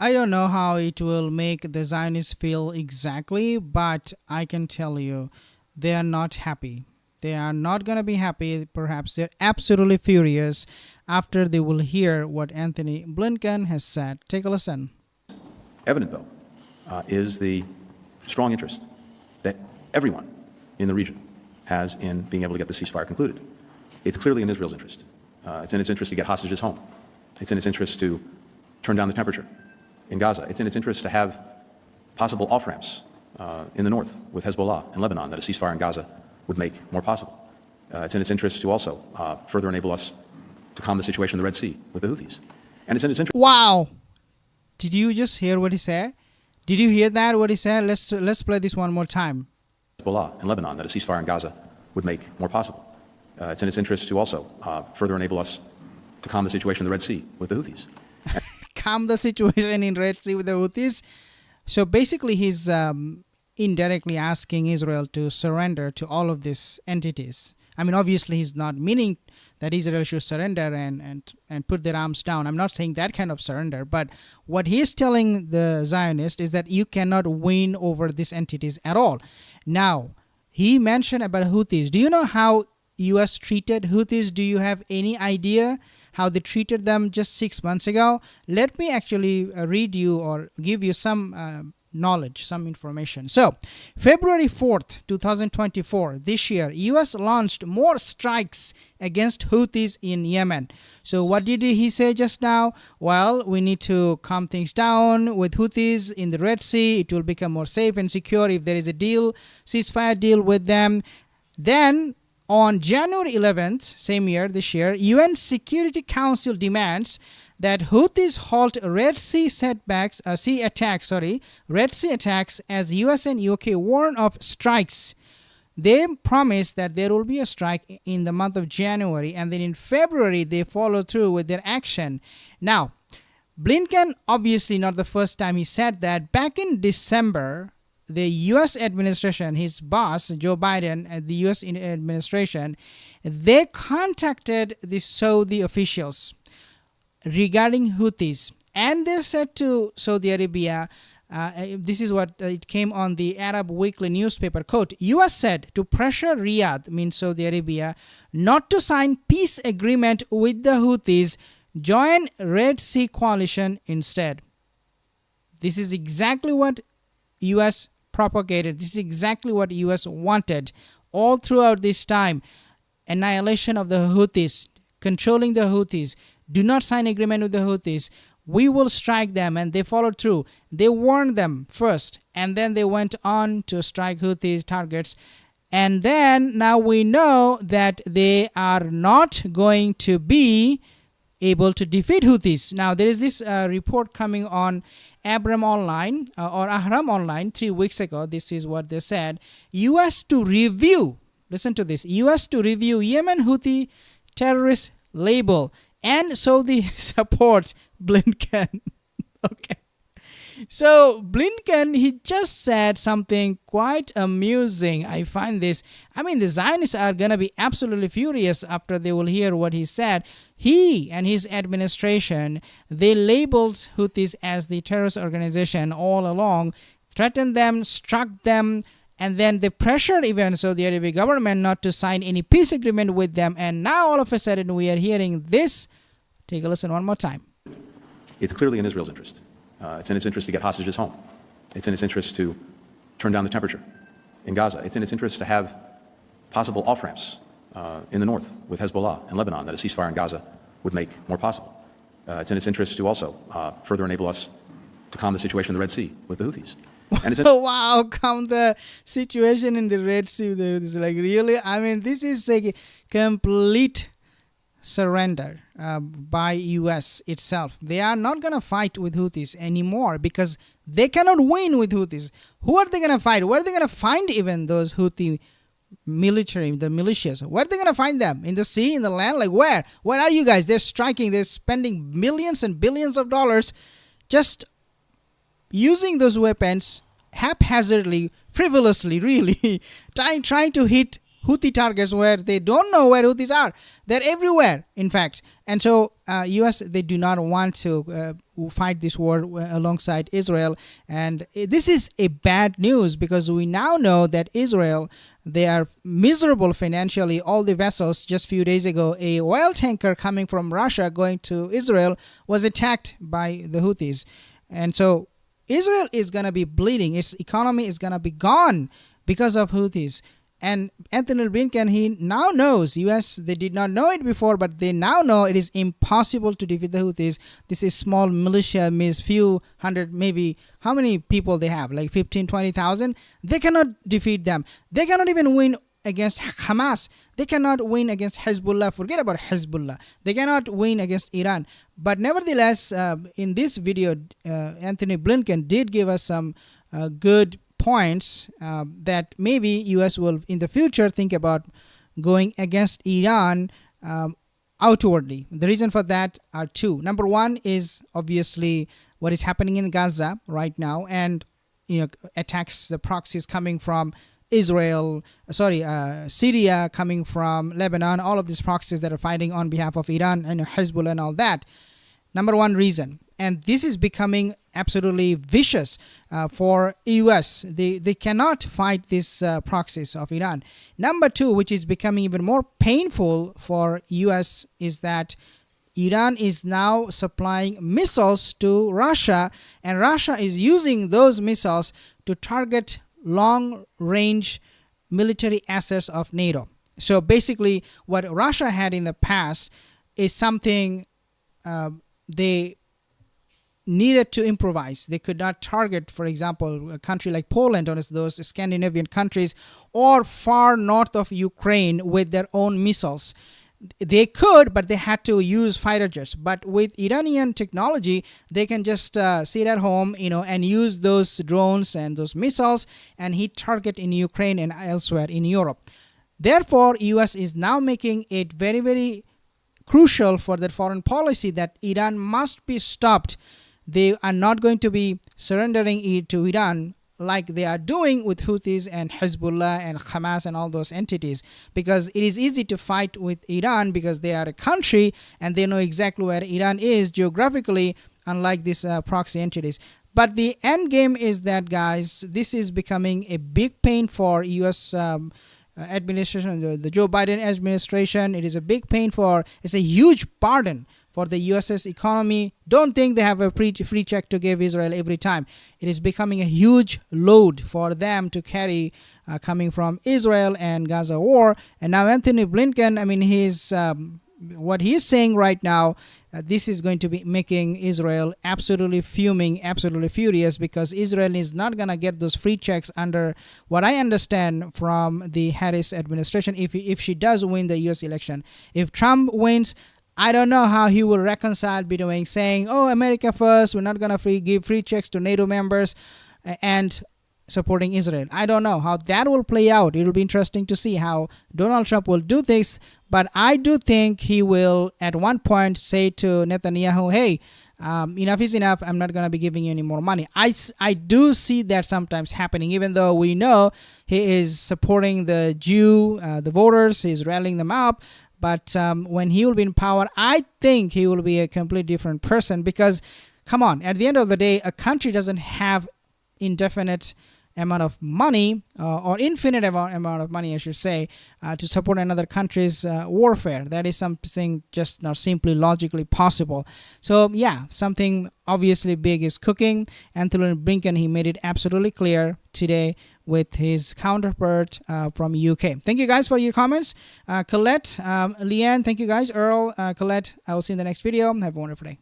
I don't know how it will make the Zionists feel exactly, but I can tell you they are not happy. They are not going to be happy. Perhaps they're absolutely furious after they will hear what Anthony Blinken has said. Take a listen. Evident, though, is the strong interest that everyone in the region has in being able to get the ceasefire concluded. It's clearly in Israel's interest. It's in its interest to get hostages home. It's in its interest to turn down the temperature in Gaza. It's in its interest to have possible off-ramps in the north with Hezbollah and Lebanon that a ceasefire in Gaza would make more possible. It's in its interest to also further enable us to calm the situation in the Red Sea with the Houthis. And it's in its interest... Wow! Did you just hear what he said? Did you hear that, what he said? Let's play this one more time. Hezbollah and Lebanon that a ceasefire in Gaza would make more possible. It's in its interest to also further enable us to calm the situation in the Red Sea with the Houthis. Calm the situation in Red Sea with the Houthis. So basically he's indirectly asking Israel to surrender to all of these entities. I mean, obviously he's not meaning that Israel should surrender and put their arms down. I'm not saying that kind of surrender, but what he's telling the Zionist is that you cannot win over these entities at all. Now, he mentioned about Houthis. Do you know how U.S. treated Houthis? Do you have any idea how they treated them just 6 months ago? Let me actually read you or give you some knowledge, some information. So, February 4th, 2024, this year, U.S. launched more strikes against Houthis in Yemen. So, what did he say just now? Well, we need to calm things down with Houthis in the Red Sea. It will become more safe and secure if there is a deal, ceasefire deal with them. Then, on January 11th, same year, this year, UN Security Council demands that Houthis halt Red Sea attacks as US and UK warn of strikes. They promised that there will be a strike in the month of January, and then in February they follow through with their action. Now, Blinken, obviously not the first time he said that. Back in December, the U.S. administration, his boss, Joe Biden, at the U.S. administration, they contacted the Saudi officials regarding Houthis. And they said to Saudi Arabia, this is what it came on the Arab Weekly newspaper, quote, U.S. said to pressure Riyadh, means Saudi Arabia, not to sign peace agreement with the Houthis, join Red Sea coalition instead. This is exactly what U.S. propagated. This is exactly what U.S. wanted all throughout this time. Annihilation of the Houthis, controlling the Houthis. Do not sign agreement with the Houthis. We will strike them, and they followed through. They warned them first, and then they went on to strike Houthis targets. And then now we know that they are not going to be able to defeat Houthis. Now there is this report coming on Ahram Online 3 weeks ago. This is what they said. U.S. to review, listen to this, U.S. to review Yemen Houthi terrorist label and Saudi support Blinken. Okay. So Blinken, he just said something quite amusing. I find this. I mean, the Zionists are going to be absolutely furious after they will hear what he said. He and his administration, they labeled Houthis as the terrorist organization all along, threatened them, struck them, and then they pressured even Saudi Arabia government not to sign any peace agreement with them. And now all of a sudden we are hearing this. Take a listen one more time. It's clearly in Israel's interest. It's in its interest to get hostages home. It's in its interest to turn down the temperature in Gaza. It's in its interest to have possible off-ramps in the north with Hezbollah and Lebanon that a ceasefire in Gaza would make more possible. It's in its interest to also further enable us to calm the situation in the Red Sea with the Houthis. And it's wow, calm the situation in the Red Sea with the Houthis. Like, really? I mean, this is a complete surrender by U.S. itself. They are not going to fight with Houthis anymore because they cannot win with Houthis. Who are they going to fight? Where are they going to find even those Houthi military, the militias? Where are they going to find them? In the sea, in the land? Like where? Where are you guys? They're striking. They're spending millions and billions of dollars just using those weapons haphazardly, frivolously, really, trying to hit Houthi targets where they don't know where Houthis are. They're everywhere, in fact. And so U.S., they do not want to fight this war alongside Israel. And this is a bad news because we now know that Israel, they are miserable financially. All the vessels, just a few days ago, a oil tanker coming from Russia going to Israel was attacked by the Houthis. And so Israel is going to be bleeding. Its economy is going to be gone because of Houthis. And Anthony Blinken, he now knows, U.S., they did not know it before, but they now know it is impossible to defeat the Houthis. This is small militia, means few hundred, maybe, how many people they have? Like 15, 20,000? They cannot defeat them. They cannot even win against Khamas. They cannot win against Hezbollah. Forget about Hezbollah. They cannot win against Iran. But nevertheless, in this video, Anthony Blinken did give us some good points that maybe U.S. will in the future think about going against Iran outwardly. The reason for that are two. Number one is obviously what is happening in Gaza right now, and attacks, the proxies coming from Israel, Syria, coming from Lebanon, all of these proxies that are fighting on behalf of Iran and Hezbollah and all that. Number one reason. And this is becoming absolutely vicious for U.S. They cannot fight these proxies of Iran. Number two, which is becoming even more painful for U.S., is that Iran is now supplying missiles to Russia, and Russia is using those missiles to target long-range military assets of NATO. So basically, what Russia had in the past is something they needed to improvise. They could not target, for example, a country like Poland or those Scandinavian countries or far north of Ukraine with their own missiles. They could, but they had to use fighter jets. But with Iranian technology, they can just sit at home, and use those drones and those missiles and hit target in Ukraine and elsewhere in Europe. Therefore, U.S. is now making it very, very crucial for their foreign policy that Iran must be stopped. They are not going to be surrendering it to Iran like they are doing with Houthis and Hezbollah and Khamas and all those entities, because it is easy to fight with Iran because they are a country and they know exactly where Iran is geographically, unlike these proxy entities. But the end game is that, guys, this is becoming a big pain for U.S. Administration, the Joe Biden administration. It is a big pain it's a huge burden for the US's economy. Don't think they have a free check to give Israel every time. It is becoming a huge load for them to carry coming from Israel and Gaza war. And now Anthony Blinken, what he is saying right now, this is going to be making Israel absolutely fuming, absolutely furious, because Israel is not going to get those free checks under what I understand from the Harris administration if she does win the U.S. election. If Trump wins, I don't know how he will reconcile between saying, oh, America first, we're not going to give free checks to NATO members, and supporting Israel. I don't know how that will play out. It will be interesting to see how Donald Trump will do this. But I do think he will at one point say to Netanyahu, hey, enough is enough. I'm not going to be giving you any more money. I do see that sometimes happening, even though we know he is supporting the the voters. He's rallying them up. But when he will be in power, I think he will be a completely different person, because, come on, at the end of the day, a country doesn't have indefinite amount of money or infinite amount of money, I should say, to support another country's warfare. That is something just not simply logically possible. So yeah, something obviously big is cooking. Anthony Blinken, he made it absolutely clear today with his counterpart from UK. Thank you guys for your comments. Colette, Leanne, thank you guys. Earl, Colette, I will see you in the next video. Have a wonderful day.